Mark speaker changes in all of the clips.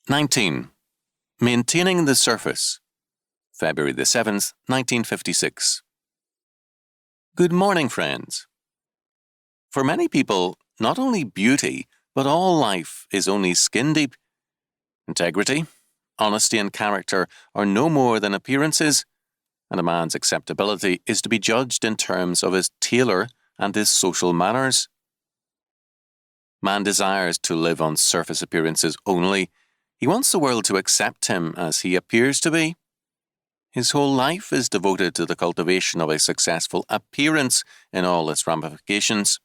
Speaker 1: 19. Maintaining the Surface, February the 7th, 1956. Good morning, friends. For many people, not only beauty, but all life is only skin deep. Integrity, honesty and character are no more than appearances, and a man's acceptability is to be judged in terms of his tailor and his social manners. Man desires to live on surface appearances only. He wants the world to accept him as he appears to be. His whole life is devoted to the cultivation of a successful appearance in all its ramifications.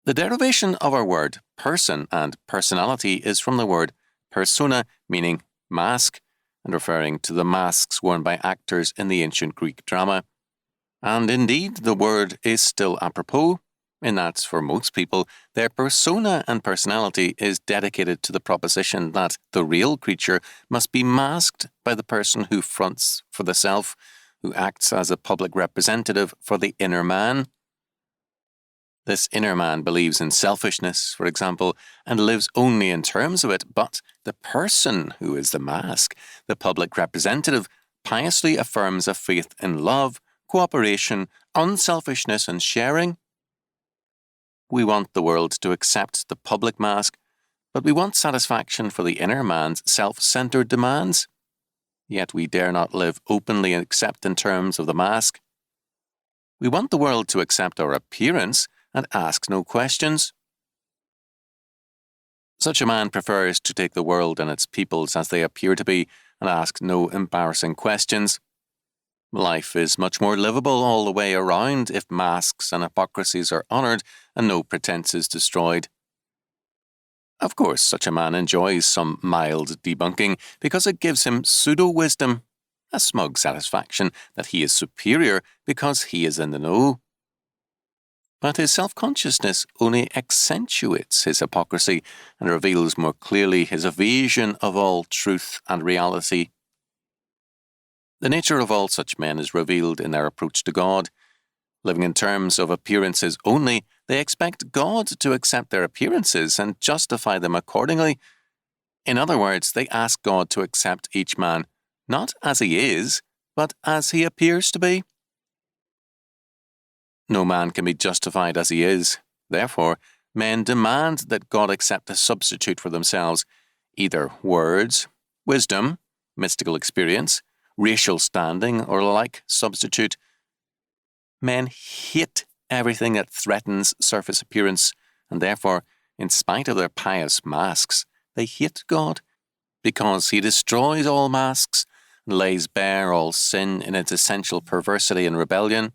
Speaker 1: The derivation of our word person and personality is from the word persona, meaning mask, and referring to the masks worn by actors in the ancient Greek drama. And indeed, the word is still apropos, in that, for most people, their persona and personality is dedicated to the proposition that the real creature must be masked by the person who fronts for the self, who acts as a public representative for the inner man. This inner man believes in selfishness, for example, and lives only in terms of it, but the person who is the mask, the public representative, piously affirms a faith in love, cooperation, unselfishness, and sharing. We want the world to accept the public mask, but we want satisfaction for the inner man's self-centered demands. Yet we dare not live openly except in terms of the mask. We want the world to accept our appearance and ask no questions. Such a man prefers to take the world and its peoples as they appear to be and ask no embarrassing questions. Life is much more livable all the way around if masks and hypocrisies are honoured and no pretense is destroyed. Of course, such a man enjoys some mild debunking because it gives him pseudo-wisdom, a smug satisfaction that he is superior because he is in the know. But his self-consciousness only accentuates his hypocrisy and reveals more clearly his evasion of all truth and reality. The nature of all such men is revealed in their approach to God. Living in terms of appearances only, they expect God to accept their appearances and justify them accordingly. In other words, they ask God to accept each man, not as he is, but as he appears to be. No man can be justified as he is. Therefore, men demand that God accept a substitute for themselves, either words, wisdom, mystical experience, racial standing, or like substitute. Men hate everything that threatens surface appearance, and therefore, in spite of their pious masks, they hate God, because he destroys all masks and lays bare all sin in its essential perversity and rebellion.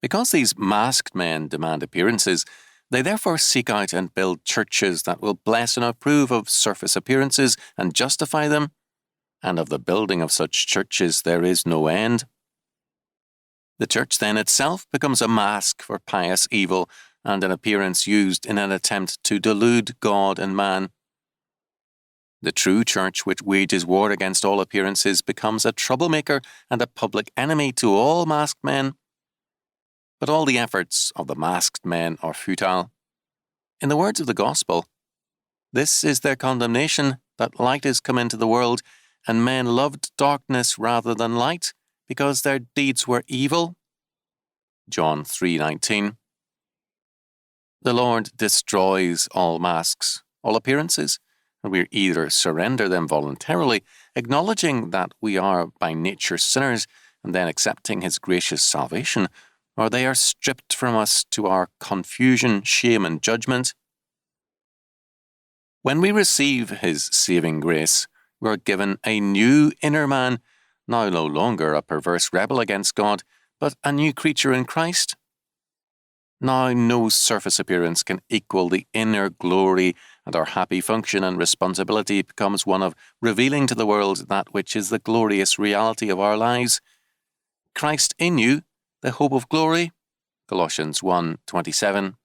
Speaker 1: Because these masked men demand appearances, they therefore seek out and build churches that will bless and approve of surface appearances and justify them. And of the building of such churches there is no end. The church then itself becomes a mask for pious evil and an appearance used in an attempt to delude God and man. The true church which wages war against all appearances becomes a troublemaker and a public enemy to all masked men. But all the efforts of the masked men are futile. In the words of the Gospel, "This is their condemnation, that light is come into the world, and men loved darkness rather than light, because their deeds were evil." John 3:19. The Lord destroys all masks, all appearances, and we either surrender them voluntarily, acknowledging that we are by nature sinners, and then accepting his gracious salvation, or they are stripped from us to our confusion, shame, and judgment. When we receive his saving grace, we are given a new inner man, now no longer a perverse rebel against God, but a new creature in Christ. Now no surface appearance can equal the inner glory, and our happy function and responsibility becomes one of revealing to the world that which is the glorious reality of our lives. Christ in you, the hope of glory. Colossians 1:27.